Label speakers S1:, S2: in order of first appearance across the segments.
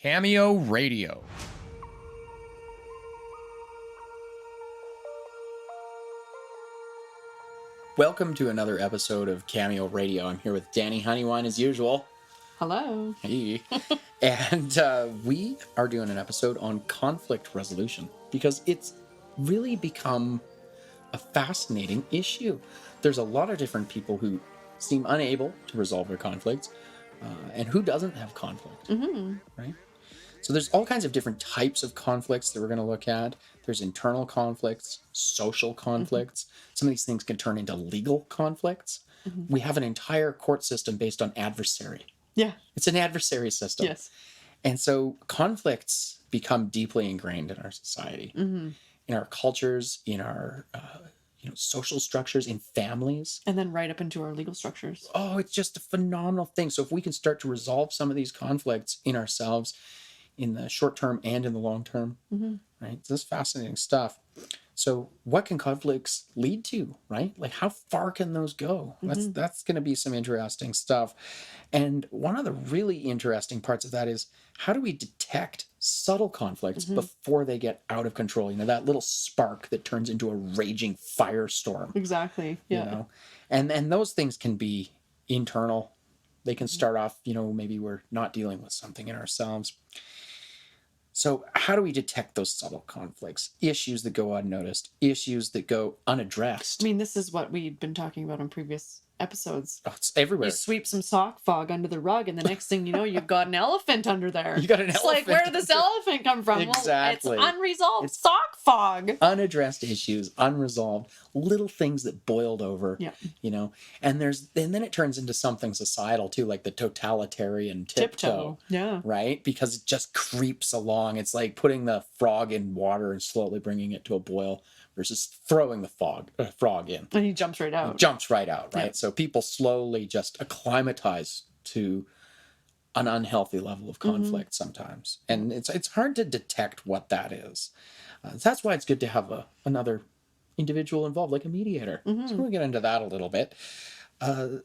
S1: Cameo Radio. Welcome to another episode of Cameo Radio. I'm here with Danny Honeywine as usual.
S2: Hello.
S1: Hey. And we are doing an episode on conflict resolution because it's really become a fascinating issue. There's a lot of different people who seem unable to resolve their conflicts and who doesn't have conflict, right? So there's all kinds of different types of conflicts that we're going to look at. There's internal conflicts, social conflicts. Some of these things can turn into legal conflicts. We have an entire court system based on adversary.
S2: Yeah.
S1: It's an adversary system.
S2: Yes.
S1: And so conflicts become deeply ingrained in our society, in our cultures, in our social structures, in families.
S2: And then right up into our legal structures.
S1: Oh, it's just a phenomenal thing. So if we can start to resolve some of these conflicts in ourselves, in the short term and in the long term, right? This is fascinating stuff. So what can conflicts lead to, right? Like how far can those go? That's going to be some interesting stuff. And one of the really interesting parts of that is how do we detect subtle conflicts before they get out of control? You know, that little spark that turns into a raging firestorm.
S2: Exactly. Yeah.
S1: You know? And those things can be internal. They can start off, maybe we're not dealing with something in ourselves. So how do we detect those subtle conflicts? Issues that go unnoticed, issues that go unaddressed.
S2: I mean, this is what we'd been talking about on previous episodes.
S1: Oh, it's everywhere.
S2: You sweep some sock fog under the rug, and the next thing you know, you've got an elephant under there.
S1: You got an elephant.
S2: Like, where did this elephant come from?
S1: Exactly.
S2: Well, it's unresolved sock fog.
S1: Unaddressed issues, unresolved, little things that boiled over.
S2: Yeah.
S1: And then it turns into something societal too, like the totalitarian tiptoe.
S2: Yeah.
S1: Right? Because it just creeps along. It's like putting the frog in water and slowly bringing it to a boil versus throwing the frog in.
S2: And he jumps right out.
S1: Right? Yeah. So people slowly just acclimatize to an unhealthy level of conflict sometimes. And it's hard to detect what that is. That's why it's good to have another individual involved, like a mediator. So we'll get into that a little bit. And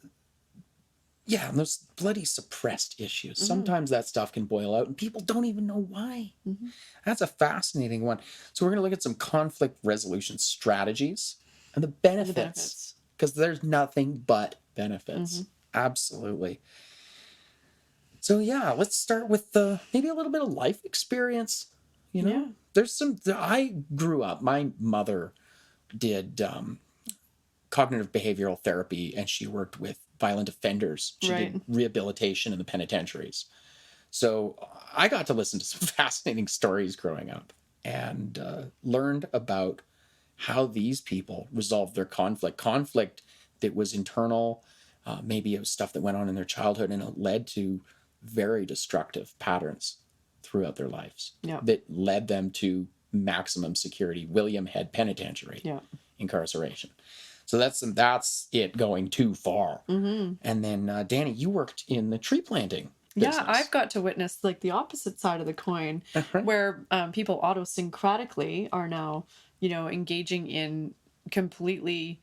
S1: those bloody suppressed issues. Sometimes that stuff can boil out and people don't even know why. That's a fascinating one. So we're going to look at some conflict resolution strategies and the benefits. Because there's nothing but benefits. Absolutely. So let's start with maybe a little bit of life experience. There's I grew up, my mother did cognitive behavioral therapy, and she worked with violent offenders. She did rehabilitation in the penitentiaries. So I got to listen to some fascinating stories growing up and learned about how these people resolved their conflict that was internal. Maybe it was stuff that went on in their childhood, and it led to very destructive patterns throughout their lives that led them to maximum security, William Head Penitentiary incarceration. So that's it going too far. And then, Danny, you worked in the tree planting business.
S2: Yeah, I've got to witness like the opposite side of the coin, where people autosyncratically are now, engaging in completely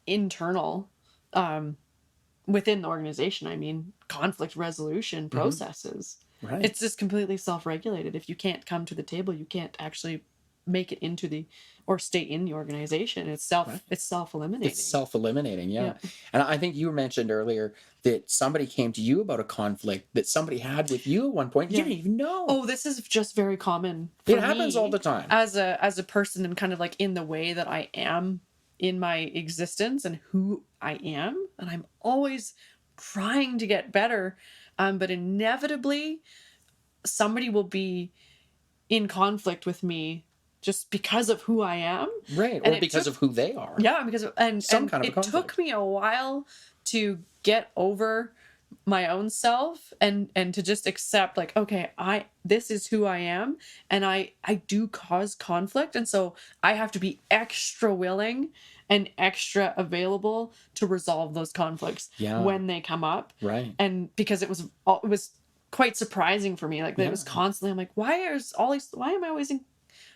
S2: internal, within the organization. I mean, conflict resolution processes.
S1: Right.
S2: It's just completely self-regulated. If you can't come to the table, you can't actually make it into or stay in the organization. It's self-eliminating.
S1: It's self-eliminating, yeah. And I think you mentioned earlier that somebody came to you about a conflict that somebody had with you at one point. You didn't even know.
S2: Oh, this is just very common for
S1: me. It happens all the time.
S2: As a person, and kind of like in the way that I am in my existence and who I am. And I'm always trying to get better. But inevitably, somebody will be in conflict with me just because of who I am.
S1: Right. Or because of who they are.
S2: Yeah, because of, and it took me a while to get over my own self and to just accept, like, okay, this is who I am, and I do cause conflict, and so I have to be extra willing and extra available to resolve those conflicts when they come up.
S1: Right.
S2: And because it was quite surprising for me, like that it was constantly, I'm like, why am I always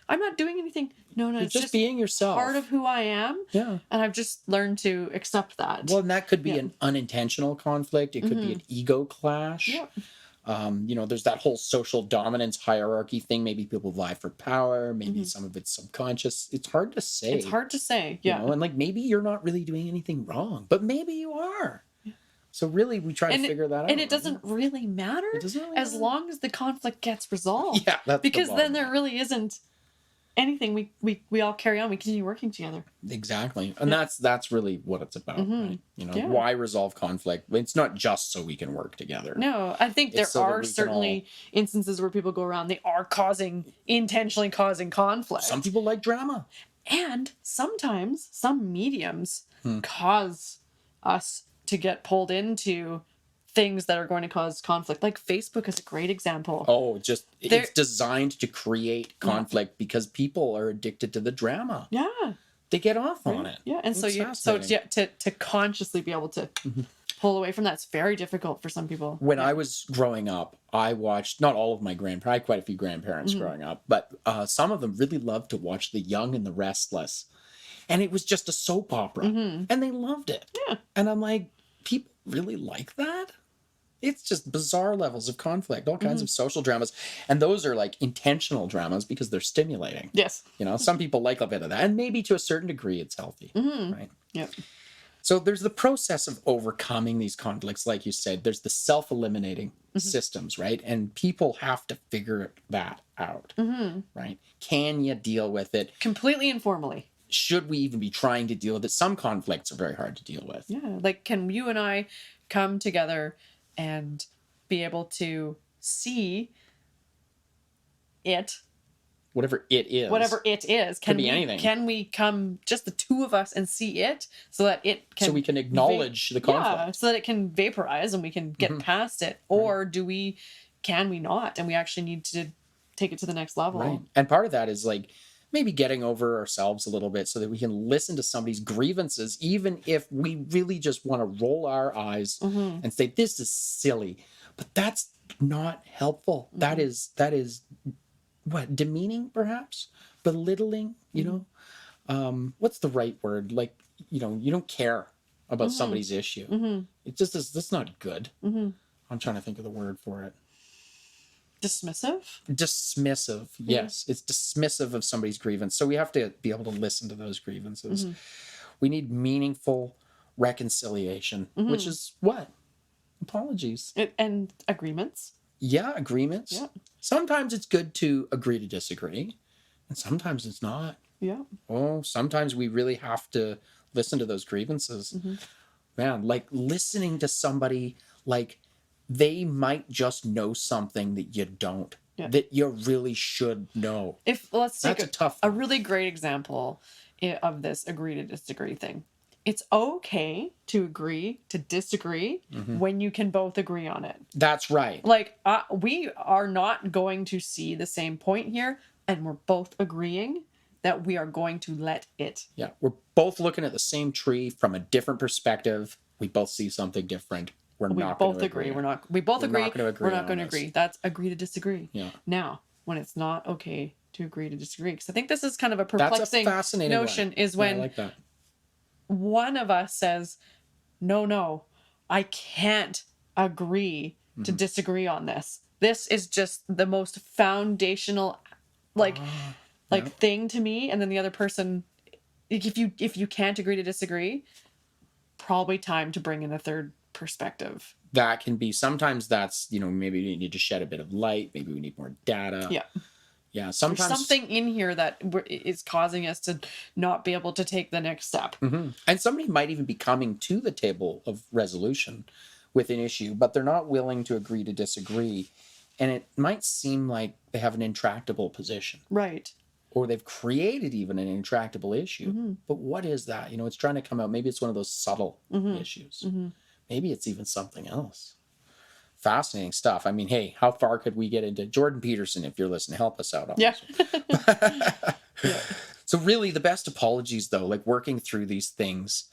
S2: I'm not doing anything. No, it's just
S1: being yourself.
S2: Part of who I am.
S1: Yeah.
S2: And I've just learned to accept that.
S1: Well, and that could be an unintentional conflict. It could be an ego clash.
S2: Yeah.
S1: There's that whole social dominance hierarchy thing. Maybe people vie for power. Maybe some of it's subconscious. It's hard to say.
S2: It's hard to say. Yeah.
S1: And like maybe you're not really doing anything wrong, but maybe you are. So really, we try to figure that out.
S2: And it doesn't really matter as long as the conflict gets resolved.
S1: Yeah, that's
S2: because then there really isn't anything. We all carry on. We continue working together.
S1: Exactly, and that's really what it's about, right? Why resolve conflict? It's not just so we can work together.
S2: No, I think there are certainly instances where people go around. They are intentionally causing conflict.
S1: Some people like drama,
S2: and sometimes some mediums cause us to get pulled into things that are going to cause conflict. Like Facebook is a great example.
S1: Oh, it's designed to create conflict because people are addicted to the drama.
S2: Yeah.
S1: They get off on it.
S2: Yeah. And to consciously be able to pull away from that's very difficult for some people.
S1: When I was growing up, I watched, not all of my grandparents, I had quite a few grandparents growing up, but some of them really loved to watch The Young and the Restless. And it was just a soap opera. And they loved it.
S2: Yeah.
S1: And I'm like, people really like that? It's just bizarre levels of conflict, all kinds of social dramas. And those are like intentional dramas because they're stimulating.
S2: Yes.
S1: Some people like a bit of that. And maybe to a certain degree it's healthy. Right?
S2: Yep.
S1: So there's the process of overcoming these conflicts. Like you said, there's the self-eliminating systems, right? And people have to figure that out, right? Can you deal with it?
S2: Completely informally.
S1: Should we even be trying to deal with it? Some conflicts are very hard to deal with.
S2: Yeah. Like, can you and I come together and be able to see it?
S1: Whatever it is.
S2: Can
S1: be anything.
S2: Can we come, just the two of us, and see it so that it can...
S1: So we can acknowledge the conflict.
S2: Yeah, so that it can vaporize and we can get past it. Or can we not? And we actually need to take it to the next level.
S1: Right. And part of that is like, maybe getting over ourselves a little bit so that we can listen to somebody's grievances, even if we really just want to roll our eyes and say, this is silly. But that's not helpful. That is what, demeaning, perhaps? Belittling, what's the right word? Like, you don't care about somebody's issue. It just is, that's not good. I'm trying to think of the word for it. Dismissive. Yes. It's dismissive of somebody's grievance. So we have to be able to listen to those grievances. We need meaningful reconciliation, which is what? Apologies.
S2: And agreements.
S1: Yeah, agreements.
S2: Yeah.
S1: Sometimes it's good to agree to disagree, and sometimes it's not.
S2: Yeah.
S1: Oh, sometimes we really have to listen to those grievances. Man, like listening to somebody, like they might just know something that you don't, that you really should know.
S2: Let's take
S1: That's a tough one.
S2: A really great example of this agree to disagree thing. It's okay to agree to disagree when you can both agree on it.
S1: That's right.
S2: Like, we are not going to see the same point here, and we're both agreeing that we are going to let it.
S1: Yeah, we're both looking at the same tree from a different perspective. We both see something different. We
S2: both agree. We both agree. We're not going to agree. That's agree to disagree.
S1: Yeah.
S2: Now, when it's not okay to agree to disagree, because I think this is kind of a perplexing
S1: That's a fascinating
S2: notion,
S1: one.
S2: is when
S1: I like that.
S2: One of us says, no, I can't agree to disagree on this. This is just the most foundational, thing to me. And then the other person, if you can't agree to disagree, probably time to bring in a third perspective.
S1: That can be, sometimes that's, maybe we need to shed a bit of light. Maybe we need more data.
S2: Yeah.
S1: Yeah, sometimes
S2: there's something in here that is causing us to not be able to take the next step.
S1: And somebody might even be coming to the table of resolution with an issue, but they're not willing to agree to disagree. And it might seem like they have an intractable position.
S2: Right.
S1: Or they've created even an intractable issue. But what is that? It's trying to come out. Maybe it's one of those subtle issues. Maybe it's even something else. Fascinating stuff. I mean, hey, how far could we get into Jordan Peterson? If you're listening, help us out on this.
S2: Yeah.
S1: So really the best apologies though, like working through these things,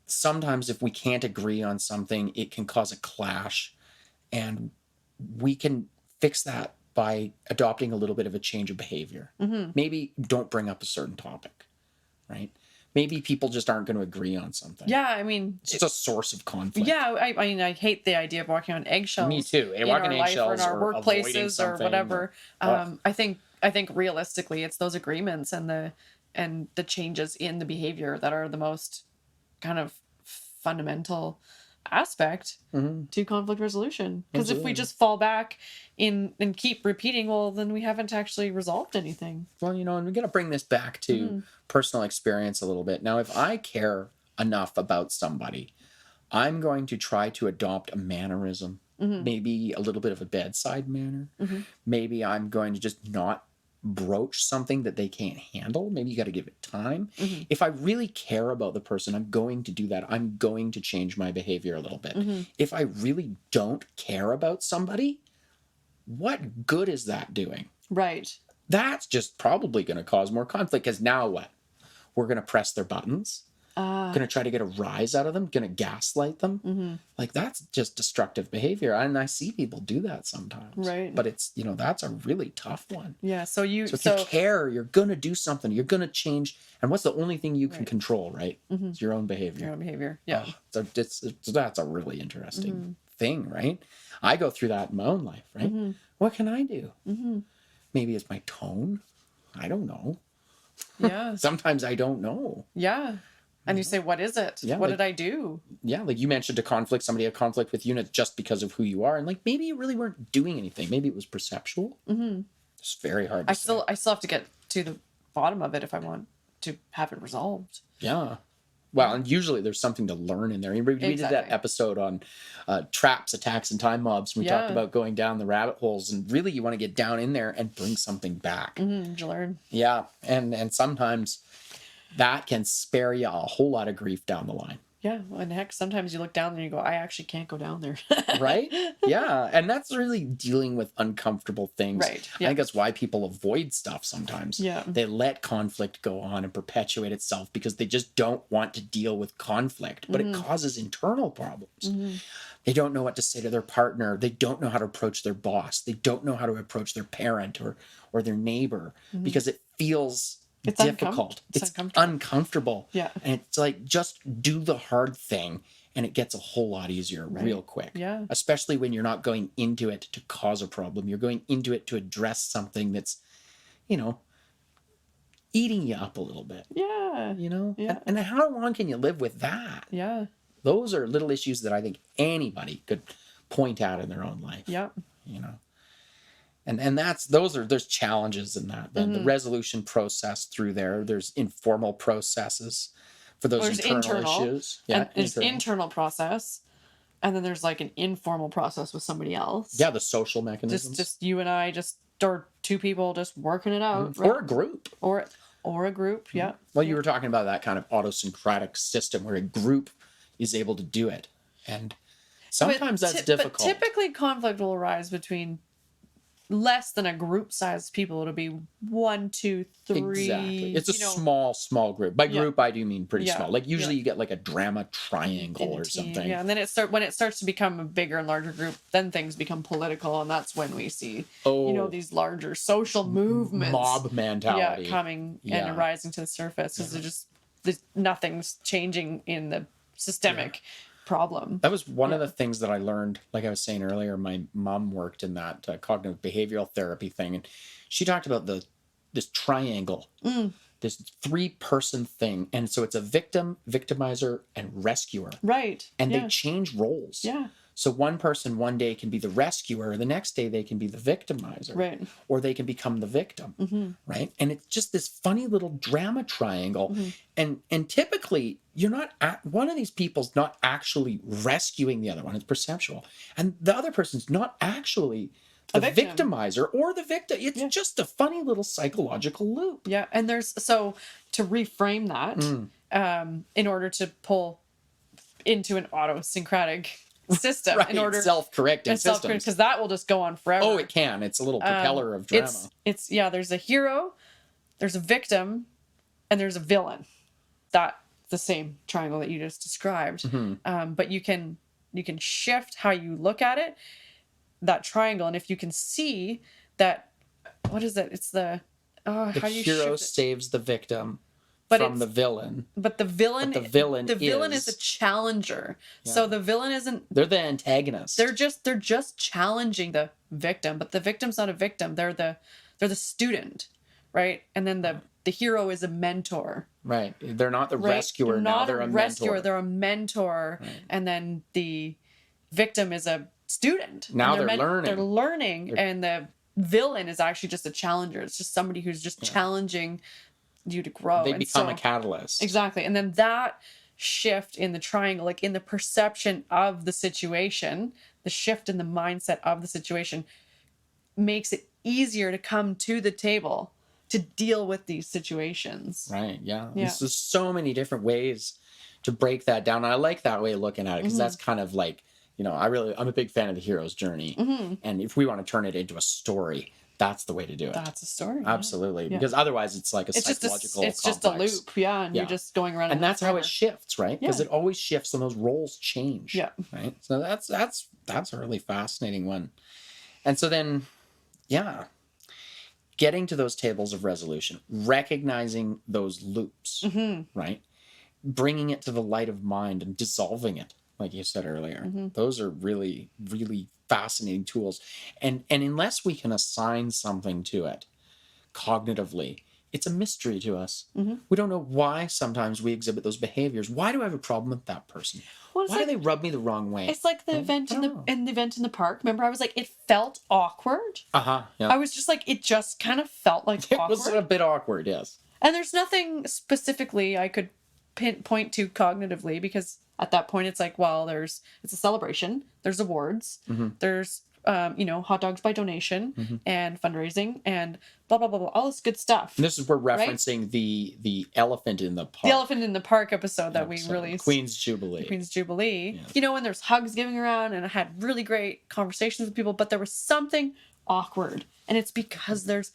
S1: sometimes if we can't agree on something, it can cause a clash, and we can fix that by adopting a little bit of a change of behavior. Maybe don't bring up a certain topic, right? maybe people just aren't going to agree on something.
S2: Yeah, I mean,
S1: it's just a source of conflict.
S2: Yeah, I mean, I hate the idea of walking on eggshells.
S1: Me too.
S2: In our life or in our workplaces or whatever. I think realistically, it's those agreements and the changes in the behavior that are the most kind of fundamental aspect to conflict resolution. Because if we just fall back in and keep repeating, well, then we haven't actually resolved anything.
S1: Well, and we're going to bring this back to personal experience a little bit. Now, if I care enough about somebody, I'm going to try to adopt a mannerism, maybe a little bit of a bedside manner. Maybe I'm going to just not broach something that they can't handle. Maybe you got to give it time. If I really care about the person, I'm going to do that. I'm going to change my behavior a little bit. If I really don't care about somebody, what good is that doing?
S2: Right.
S1: That's just probably going to cause more conflict, because now what? We're going to press their buttons. Going to try to get a rise out of them, going to gaslight them. Like, that's just destructive behavior. And I see people do that sometimes.
S2: Right.
S1: But it's, that's a really tough one.
S2: Yeah. So if
S1: you care, you're going to do something. You're going to change. And what's the only thing you can control, right? It's your own behavior.
S2: Your own behavior. Yeah.
S1: So that's a really interesting thing, right? I go through that in my own life, right? What can I do? Maybe it's my tone. I don't know.
S2: Yeah.
S1: Sometimes I don't know.
S2: Yeah. And you say, what is it?
S1: Yeah,
S2: what did I do?
S1: Yeah, like you mentioned a conflict, somebody had conflict with you, and it's just because of who you are. And like, maybe you really weren't doing anything. Maybe it was perceptual. It's very hard to say.
S2: I still have to get to the bottom of it if I want to have it resolved.
S1: Yeah. Well, and usually there's something to learn in there. We did that episode on traps, attacks, and time mobs. We talked about going down the rabbit holes, and really you want to get down in there and bring something back.
S2: To learn.
S1: Yeah, and sometimes that can spare you a whole lot of grief down the line.
S2: Yeah, and heck, sometimes you look down and you go, I actually can't go down there.
S1: Right? Yeah, and that's really dealing with uncomfortable things.
S2: Right.
S1: I think that's why people avoid stuff sometimes.
S2: Yeah.
S1: They let conflict go on and perpetuate itself because they just don't want to deal with conflict, but it causes internal problems. They don't know what to say to their partner. They don't know how to approach their boss. They don't know how to approach their parent or their neighbor because it feels difficult. It's uncomfortable.
S2: Yeah.
S1: And it's like, just do the hard thing and it gets a whole lot easier real quick.
S2: Yeah.
S1: Especially when you're not going into it to cause a problem. You're going into it to address something that's, eating you up a little bit.
S2: Yeah.
S1: Yeah. And how long can you live with that?
S2: Yeah.
S1: Those are little issues that I think anybody could point out in their own life.
S2: Yeah.
S1: And there's challenges in that. The resolution process through there's informal processes for those internal issues.
S2: Yeah. There's internal process. And then there's like an informal process with somebody else.
S1: Yeah, the social mechanisms.
S2: Just you and I, or two people just working it out.
S1: Right? Or a group.
S2: Or a group, yeah.
S1: Well, you were talking about that kind of autosyncratic system where a group is able to do it. And sometimes that's difficult.
S2: But typically conflict will arise between less than a group size people. It'll be 1, 2, 3.
S1: Exactly. It's a small group. By group, I do mean pretty small. Like usually you get like a drama triangle or something.
S2: Yeah, and then when it starts to become a bigger and larger group, then things become political, and that's when we see these larger social movements,
S1: mob mentality,
S2: coming and arising to the surface because nothing's changing in the systemic problem.
S1: That was one of the things that I learned. Like I was saying earlier, my mom worked in that cognitive behavioral therapy thing, and she talked about this triangle, this 3-person thing, and so it's a victim, victimizer, and rescuer.
S2: Right.
S1: And they change roles.
S2: Yeah.
S1: So one person one day can be the rescuer, the next day they can be the victimizer.
S2: Right.
S1: Or they can become the victim. Right. And it's just this funny little drama triangle. And typically you're not one of these people's not actually rescuing the other one. It's perceptual. And the other person's not actually the victimizer or the victim. It's just a funny little psychological loop.
S2: Yeah. And so to reframe that, in order to pull into an autosyncratic system,
S1: right.
S2: in order
S1: self-correcting systems,
S2: because that will just go on forever.
S1: Oh, it can. It's a little propeller of drama.
S2: It's there's a hero, there's a victim, and there's a villain. That's the same triangle that you just described. But you can shift how you look at it, that triangle, and if you can see that, what is it? It's the
S1: hero saves the victim. from the villain.
S2: But the villain is a challenger. Yeah. So the villain isn't.
S1: They're the antagonist.
S2: They're just challenging the victim, but the victim's not a victim. They're the student, right? And then the hero is a mentor.
S1: Right. They're not the rescuer. Now they're a
S2: rescuer.
S1: mentor.
S2: They're a mentor, right. And then the victim is a student.
S1: Now they're learning.
S2: They're learning, and the villain is actually just a challenger. It's just somebody who's just challenging you to grow.
S1: They become a catalyst.
S2: Exactly. And then that shift in the triangle, like in the perception of the situation, the shift in the mindset of the situation makes it easier to come to the table to deal with these situations.
S1: Right. Yeah. There's so many different ways to break that down. And I like that way of looking at it, because that's kind of like, I'm a big fan of the hero's journey. And if we want to turn it into a story, that's the way to do it.
S2: That's a story.
S1: Absolutely. Yeah. Because otherwise it's like psychological
S2: it's just a loop. Yeah. And you're just going around.
S1: And that's how it shifts, right? Because it always shifts and those roles change.
S2: Yeah.
S1: Right. So that's a really fascinating one. And so then, getting to those tables of resolution, recognizing those loops, right? Bringing it to the light of mind and dissolving it, like you said earlier. Those are really, really fascinating tools. And unless we can assign something to it cognitively, it's a mystery to us. We don't know why sometimes we exhibit those behaviors. Why do I have a problem with that person? Why do they rub me the wrong way?
S2: It's like the event in the event in the park. Remember, I was like, it felt awkward.
S1: Yeah.
S2: I was just like, it just kind of felt like awkward.
S1: It was a bit awkward, yes.
S2: And there's nothing specifically I could point to cognitively, because at that point it's like, well, it's a celebration. There's awards. There's hot dogs by donation and fundraising and blah, blah, blah, blah, all this good stuff.
S1: And this is, we're referencing the elephant in the park.
S2: The elephant in the park episode that we released.
S1: Queen's Jubilee.
S2: Queen's Jubilee. Yeah. And there's hugs giving around, and I had really great conversations with people, but there was something awkward. And it's because there's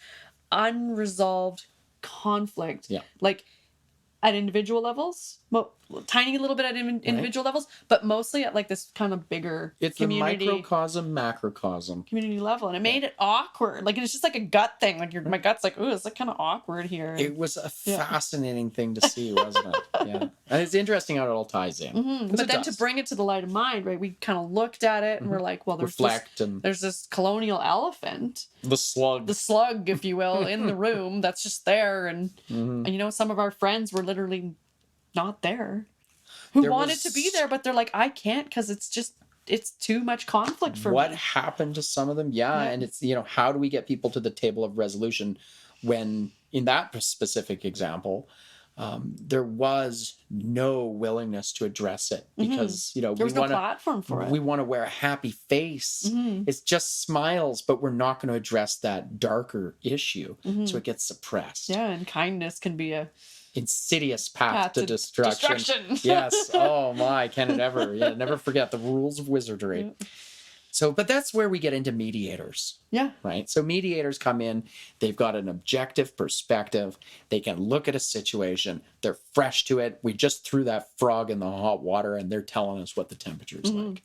S2: unresolved conflict. Yeah. Like at individual levels, tiny little bit at individual levels, but mostly at like this kind of bigger community.
S1: The microcosm, macrocosm.
S2: Community level. And it made it awkward. Like, it's just like a gut thing. Like my gut's like, ooh, it's like kind of awkward here.
S1: It was a fascinating thing to see, wasn't it? Yeah. And it's interesting how it all ties in.
S2: But then to bring it to the light of mind, right? We kind of looked at it and we're like, well, there's this colonial elephant.
S1: The slug,
S2: if you will, in the room that's just there. And some of our friends were literally not there, who wanted to be there, but they're like, I can't, because it's too much conflict for me.
S1: What happened to some of them? Yeah. And it's, how do we get people to the table of resolution when, in that specific example, there was no willingness to address it, because,
S2: there was no platform for it.
S1: We want to wear a happy face. It's just smiles, but we're not going to address that darker issue. So it gets suppressed.
S2: Yeah. And kindness can be a
S1: insidious path to destruction. Yes. Oh my, can it ever? Yeah. Never forget the rules of wizardry. Yeah. So, but that's where we get into mediators.
S2: Yeah.
S1: Right. So mediators come in, they've got an objective perspective. They can look at a situation. They're fresh to it. We just threw that frog in the hot water and they're telling us what the temperature is like.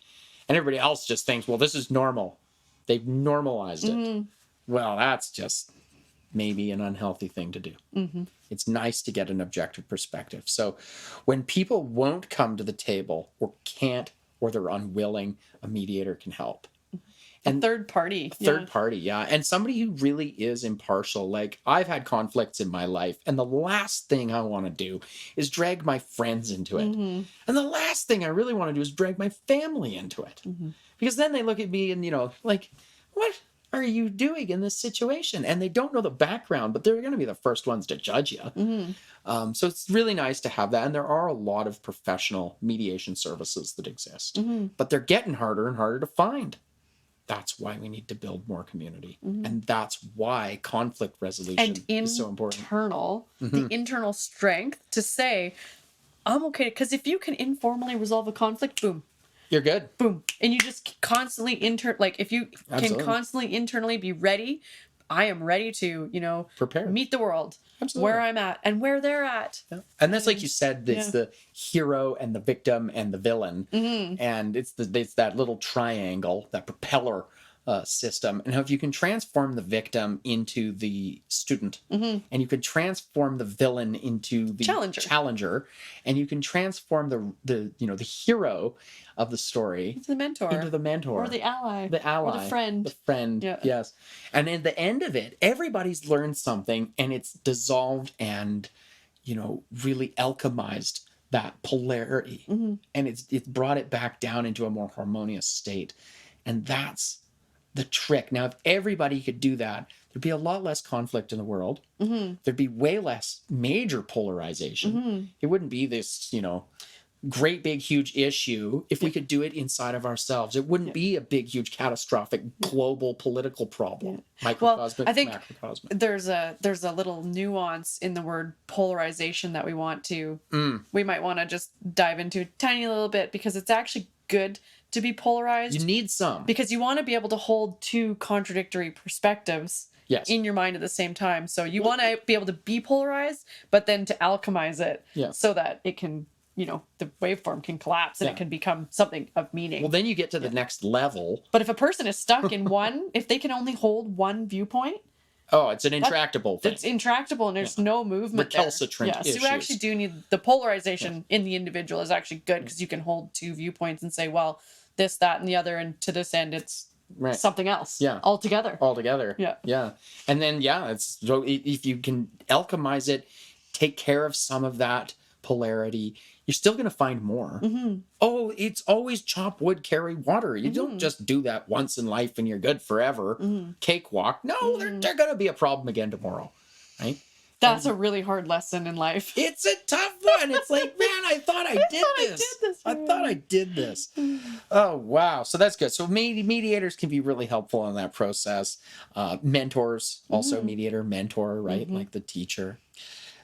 S1: And everybody else just thinks, well, this is normal. They've normalized it. Well, that's just maybe an unhealthy thing to do. It's nice to get an objective perspective. So when people won't come to the table or can't, or they're unwilling, a mediator can help.
S2: And a third party.
S1: Yeah. And somebody who really is impartial. Like, I've had conflicts in my life, and the last thing I want to do is drag my friends into it. And the last thing I really want to do is drag my family into it. Because then they look at me and, like, what are you doing in this situation? And they don't know the background, but they're going to be the first ones to judge you. So it's really nice to have that. And there are a lot of professional mediation services that exist, but they're getting harder and harder to find. That's why we need to build more community. And that's why conflict resolution is so important.
S2: The internal strength to say, I'm okay. Because if you can informally resolve a conflict, boom.
S1: You're good.
S2: Boom. And you just constantly if you can constantly internally be ready, I am ready to,
S1: prepare,
S2: meet the world where I'm at and where they're at.
S1: Yeah. And that's like you said, it's the hero and the victim and the villain. And it's that little triangle, that propeller system. And if you can transform the victim into the student, and you can transform the villain into the challenger, and you can transform the hero of the story
S2: into the mentor, or the ally, or the friend,
S1: yeah. Yes. And in the end of it, everybody's learned something, and it's dissolved and really alchemized that polarity, and it's brought it back down into a more harmonious state. And that's the trick. Now, if everybody could do that, there'd be a lot less conflict in the world. There'd be way less major polarization. It wouldn't be this, great big huge issue if we could do it inside of ourselves. It wouldn't be a big huge catastrophic global political problem. Microcosmic,
S2: I think
S1: macrocosmic.
S2: There's a little nuance in the word polarization that we might want to just dive into a tiny little bit, because it's actually good to be polarized.
S1: You need some,
S2: because you want to be able to hold two contradictory perspectives in your mind at the same time. So you want to be able to be polarized, but then to alchemize it so that it can, the waveform can collapse and it can become something of meaning.
S1: Well, then you get to the next level.
S2: But if a person is stuck in if they can only hold one viewpoint,
S1: it's an intractable thing.
S2: It's intractable, and there's no movement there.
S1: Recalcitrant issues.
S2: So you actually do need the polarization in the individual is actually good, because you can hold two viewpoints and say, well, this, that, and the other, and to this end, it's something else. Altogether.
S1: Yeah. And then it's so if you can alchemize it, take care of some of that polarity, you're still going to find more. Oh, it's always chop wood, carry water. You don't just do that once in life and you're good forever. Cakewalk. No, they're going to be a problem again tomorrow, right?
S2: That's a really hard lesson in life.
S1: It's a tough one. It's like, man, I thought I did this. Oh, wow. So that's good. So mediators can be really helpful in that process. Mentors, also mediator, mentor, right? Like the teacher.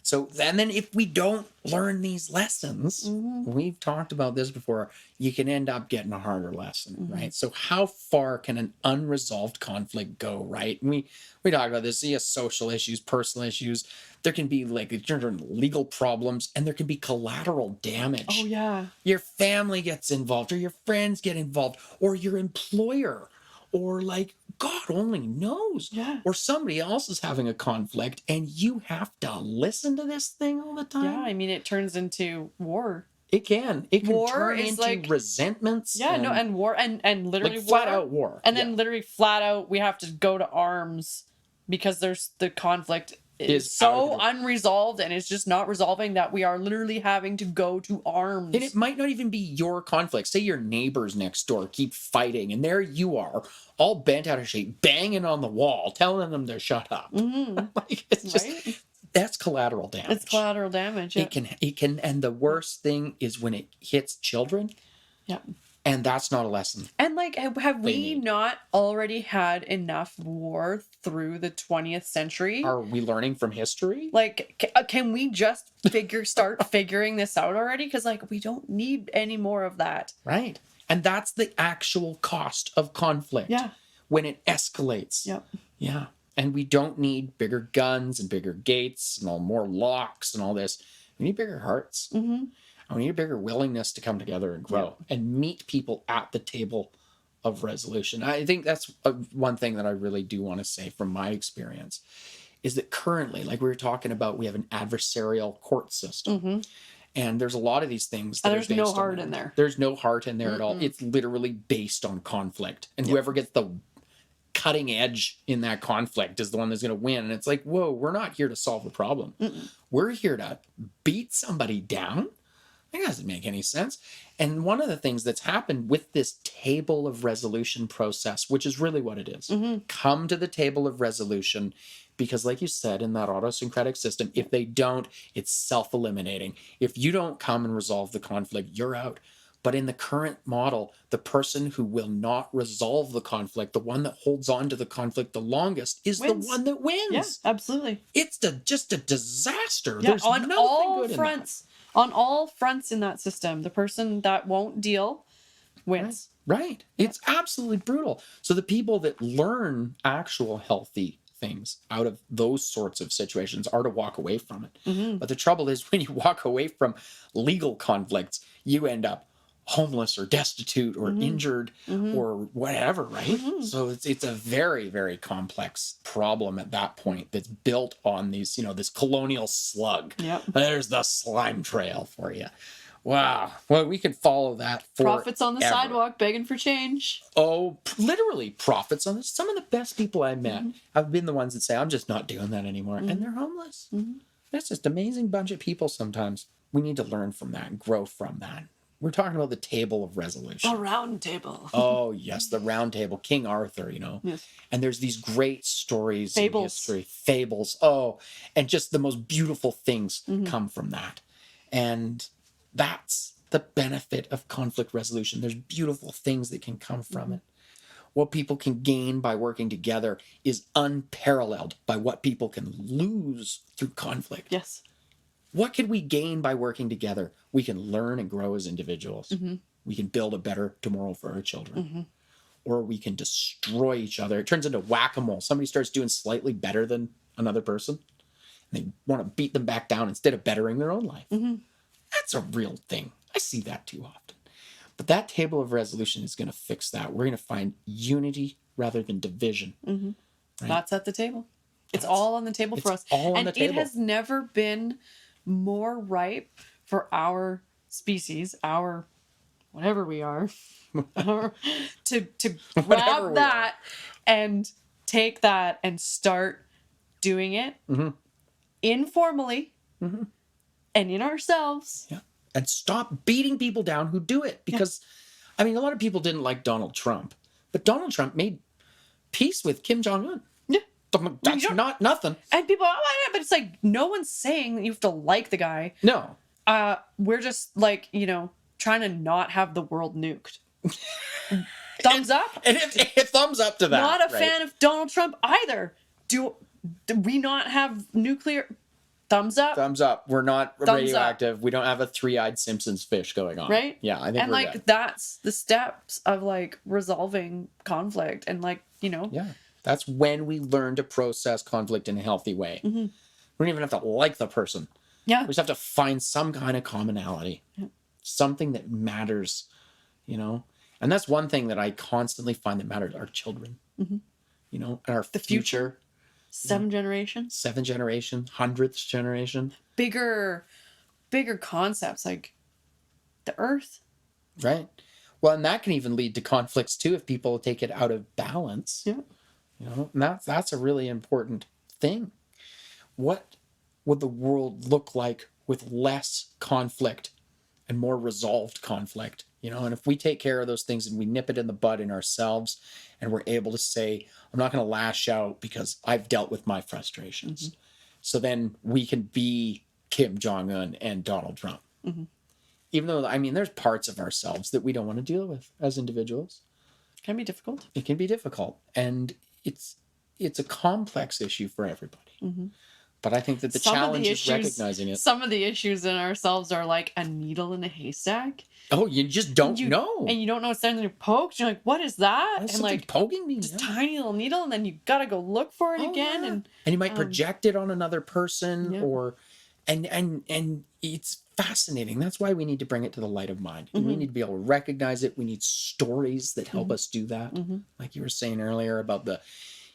S1: So, and then if we don't learn these lessons, we've talked about this before, you can end up getting a harder lesson, right? So how far can an unresolved conflict go, right? And we talk about this, social issues, personal issues. There can be legal problems, and there can be collateral damage.
S2: Oh, yeah.
S1: Your family gets involved, or your friends get involved, or your employer, or God only knows.
S2: Yeah.
S1: Or somebody else is having a conflict and you have to listen to this thing all the time.
S2: Yeah, I mean, it turns into war.
S1: It can. It can turn into resentments.
S2: Yeah, and war and literally
S1: flat out war.
S2: And then literally flat out we have to go to arms because there's the conflict is so unresolved and it's just not resolving that we are literally having to go to arms.
S1: And it might not even be your conflict. Say your neighbors next door keep fighting, and there you are, all bent out of shape, banging on the wall, telling them to shut up. It's just that's collateral damage.
S2: It's collateral damage. Yeah.
S1: It can, and the worst thing is when it hits children.
S2: Yeah.
S1: And that's not a lesson.
S2: And have we not already had enough war through the 20th century?
S1: Are we learning from history?
S2: Can we just start figuring this out already? Because we don't need any more of that.
S1: Right. And that's the actual cost of conflict.
S2: Yeah.
S1: When it escalates.
S2: Yep.
S1: Yeah. And we don't need bigger guns and bigger gates and more locks and all this. We need bigger hearts. We need a bigger willingness to come together and grow and meet people at the table of resolution. I think that's one thing that I really do want to say from my experience is that currently, like we were talking about, we have an adversarial court system. And there's a lot of these things that
S2: there's no heart in there.
S1: There's no heart in there at all. It's literally based on conflict. And whoever gets the cutting edge in that conflict is the one that's going to win. And it's like, whoa, we're not here to solve a problem. We're here to beat somebody down. That doesn't make any sense. And one of the things that's happened with this table of resolution process, which is really what it is, come to the table of resolution, because like you said, in that autosyncretic system, if they don't, it's self-eliminating. If you don't come and resolve the conflict, you're out. But in the current model, the person who will not resolve the conflict, the one that holds on to the conflict the longest, is the one that wins.
S2: Yeah, absolutely.
S1: It's just a disaster.
S2: Yeah,
S1: There's nothing good in that.
S2: On all fronts in that system, the person that won't deal wins.
S1: Right. It's absolutely brutal. So the people that learn actual healthy things out of those sorts of situations are to walk away from it. But the trouble is when you walk away from legal conflicts, you end up homeless or destitute or injured or whatever, right? So it's a very, very complex problem at that point that's built on these, this colonial slug.
S2: Yep.
S1: There's the slime trail for you. Wow. Well, we could follow that for
S2: prophets on the sidewalk begging for change.
S1: Oh, literally prophets on this. Some of the best people I met have been the ones that say, I'm just not doing that anymore. And they're homeless. That's just amazing bunch of people sometimes. We need to learn from that and grow from that. We're talking about the table of resolution.
S2: The round table.
S1: Oh, yes, the round table. King Arthur,
S2: Yes.
S1: And there's these great stories
S2: Fables.
S1: in history. Fables. Oh, and just the most beautiful things come from that. And that's the benefit of conflict resolution. There's beautiful things that can come from it. What people can gain by working together is unparalleled by what people can lose through conflict.
S2: Yes.
S1: What can we gain by working together? We can learn and grow as individuals. We can build a better tomorrow for our children. Or we can destroy each other. It turns into whack-a-mole. Somebody starts doing slightly better than another person. And they want to beat them back down instead of bettering their own life. That's a real thing. I see that too often. But that table of resolution is going to fix that. We're going to find unity rather than division.
S2: Right? That's at the table. It's all on the table for us. And it has never been more ripe for our species, our whatever we are, to grab that and take that and start doing it informally and in ourselves.
S1: Yeah. And stop beating people down who do it. Because, I mean, a lot of people didn't like Donald Trump. But Donald Trump made peace with Kim Jong-un.
S2: Yeah.
S1: That's not nothing.
S2: And people, but it's like, no one's saying that you have to like the guy.
S1: No.
S2: We're just like, trying to not have the world nuked. Thumbs up.
S1: And if thumbs up to that.
S2: Not a fan of Donald Trump either. Do we not have nuclear? Thumbs up.
S1: Thumbs up. We're not radioactive. Up. We don't have a three-eyed Simpsons fish going on.
S2: Right?
S1: Yeah, I think
S2: and
S1: we're good.
S2: That's the steps of resolving conflict and
S1: Yeah. That's when we learn to process conflict in a healthy way. We don't even have to like the person.
S2: Yeah.
S1: We just have to find some kind of commonality. Yeah. Something that matters, And that's one thing that I constantly find that matters, our children. And our future.
S2: 7 generations.
S1: 7th generation, 100th generation.
S2: Bigger concepts like the earth.
S1: Right. Well, and that can even lead to conflicts too if people take it out of balance.
S2: Yeah.
S1: And that's a really important thing. What would the world look like with less conflict and more resolved conflict? And if we take care of those things and we nip it in the bud in ourselves and we're able to say, I'm not going to lash out because I've dealt with my frustrations. So then we can be Kim Jong-un and Donald Trump. Even though, there's parts of ourselves that we don't want to deal with as individuals.
S2: It can be difficult.
S1: It can be difficult. And it's a complex issue for everybody. But I think that the challenge is recognizing it.
S2: Some of the issues in ourselves are like a needle in a haystack.
S1: Oh, you just don't know.
S2: And you don't know what's there, and then you're poked. You're like, what is that?
S1: That's
S2: and
S1: poking me.
S2: Just tiny little needle, and then you gotta go look for it again.
S1: Yeah. And you might project it on another person and it's fascinating. That's why we need to bring it to the light of mind. And we need to be able to recognize it. We need stories that help us do that. Like you were saying earlier about the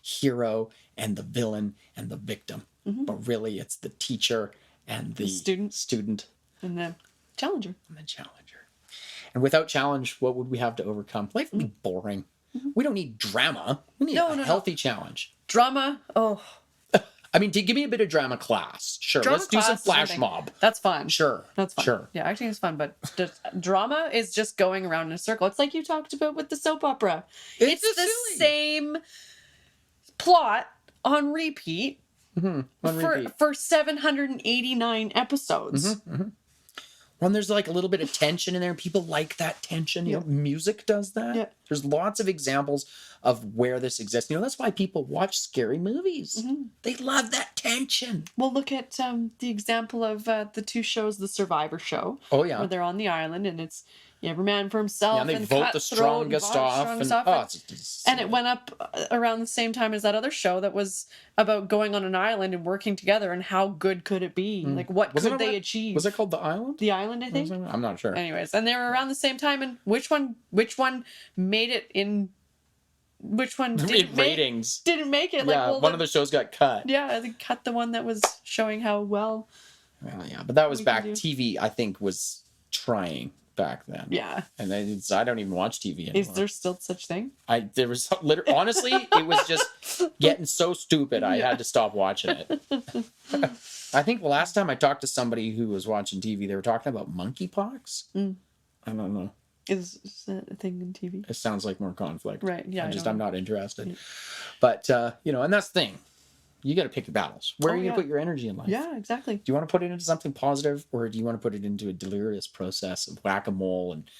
S1: hero and the villain and the victim. But really it's the teacher and the student.
S2: And the challenger.
S1: And without challenge, what would we have to overcome? Life would be boring. We don't need drama. We need a healthy challenge.
S2: Drama? Oh.
S1: Give me a bit of drama class. Sure. Let's do some flash mob.
S2: That's fun.
S1: Sure.
S2: That's fun.
S1: Sure.
S2: Yeah, acting is fun, but drama is just going around in a circle. It's like you talked about with the soap opera. It's the same plot on repeat. For 789 episodes.
S1: When there's like a little bit of tension in there, and people like that tension. Music does that. Yeah. There's lots of examples of where this exists. That's why people watch scary movies. They love that tension.
S2: Well, look at the example of the 2 shows, the Survivor show.
S1: Oh, yeah.
S2: Where they're on the island and it's, every man for himself.
S1: Yeah, and they vote the strongest off.
S2: And it went up around the same time as that other show that was about going on an island and working together and how good could it be? Like, what could they achieve?
S1: Was it called The Island?
S2: The Island, I think.
S1: I'm not sure.
S2: Anyways, and they were around the same time, and which one made it in... Which one didn't make it? Like,
S1: yeah, one of the shows got cut.
S2: Yeah, they cut the one that was showing how well.
S1: Well, yeah, but that was back. TV, I think, was trying back then.
S2: Yeah,
S1: and I don't even watch TV anymore.
S2: Is there still such thing?
S1: There was literally, honestly, it was just getting so stupid. I had to stop watching it. I think the last time I talked to somebody who was watching TV, they were talking about monkeypox. I don't know.
S2: Is that a thing in TV?
S1: It sounds like more conflict.
S2: Right, yeah.
S1: I'm not interested. Yeah. But, and that's the thing. You got to pick your battles. Where are you going to put your energy in life?
S2: Yeah, exactly.
S1: Do you want to put it into something positive, or do you want to put it into a delirious process of whack-a-mole and,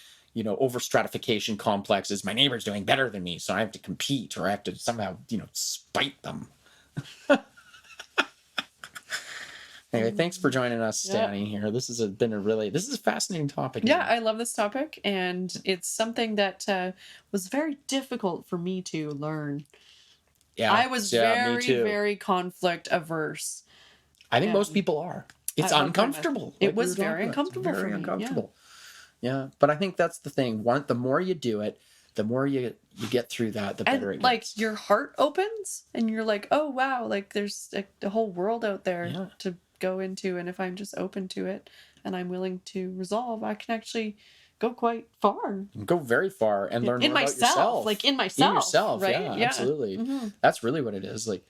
S1: over-stratification complexes? My neighbor's doing better than me, so I have to compete, or I have to somehow, spite them. Anyway, thanks for joining us, Stanny, here. This has been this is a fascinating topic.
S2: Yeah, I love this topic, and it's something that was very difficult for me to learn. Yeah, I was very, very conflict averse.
S1: I think most people are. It's uncomfortable.
S2: It was very uncomfortable for me.
S1: Uncomfortable. Yeah, but I think that's the thing. The more you do it, the more you get through that, the better it gets.
S2: Like, your heart opens, and you're like, oh, wow, like, there's a whole world out there to go into, and if I'm just open to it and I'm willing to resolve, I can actually go quite far.
S1: Go very far and learn more about yourself.
S2: Like, in myself. Right?
S1: Yeah, absolutely. Mm-hmm. That's really what it is. Like,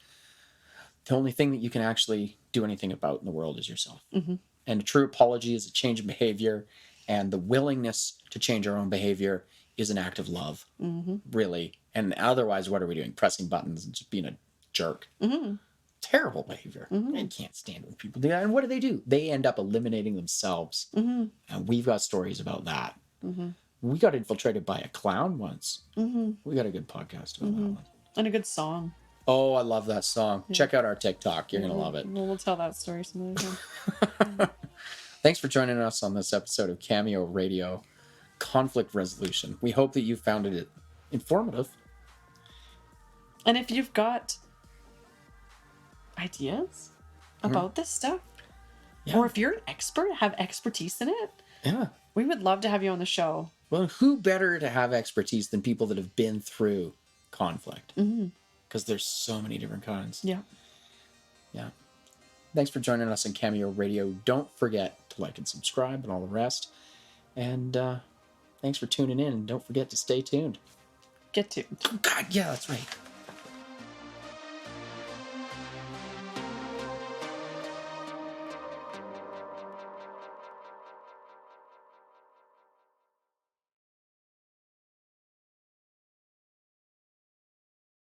S1: the only thing that you can actually do anything about in the world is yourself. Mm-hmm. And a true apology is a change in behavior, and the willingness to change our own behavior is an act of love, really. And otherwise, what are we doing? Pressing buttons and just being a jerk. Terrible behavior. I can't stand when people do that. And what do? They end up eliminating themselves. And we've got stories about that. We got infiltrated by a clown once. We got a good podcast about that one.
S2: And a good song.
S1: Oh, I love that song. Yeah. Check out our TikTok. You're going to love it.
S2: We'll tell that story some other time.
S1: Thanks for joining us on this episode of Cameo Radio Conflict Resolution. We hope that you found it informative.
S2: And if you've got ideas about this stuff, or if you're an expert, have expertise in it, we would love to have you on the show.
S1: Well, who better to have expertise than people that have been through conflict? Because there's so many different kinds. Yeah. Thanks for joining us on Cameo Radio. Don't forget to like and subscribe and all the rest. And thanks for tuning in. And don't forget to stay tuned.
S2: Get tuned.
S1: Oh, God, yeah, that's right.